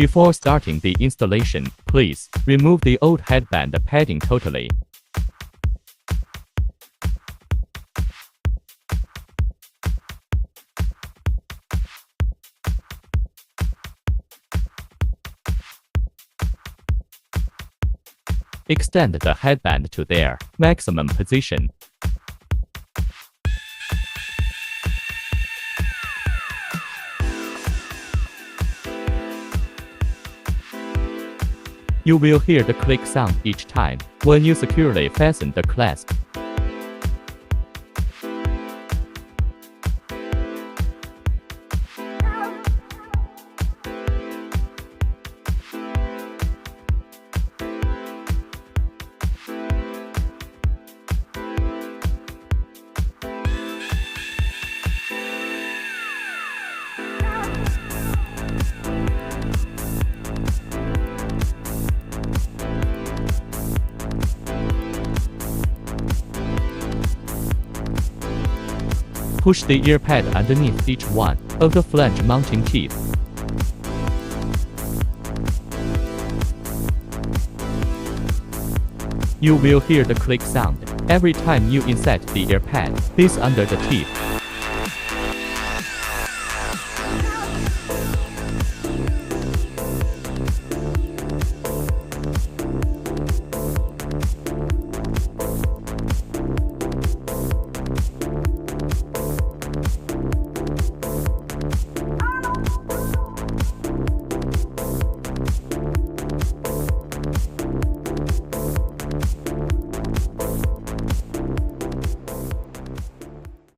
Before starting the installation, please remove the old headband padding totally. Extend the headband to their maximum position. You will hear the click sound each time when you securely fasten the clasp. Push the ear pad underneath each one of the flange mounting teeth. You will hear the click sound every time you insert the ear pad. This under the teeth.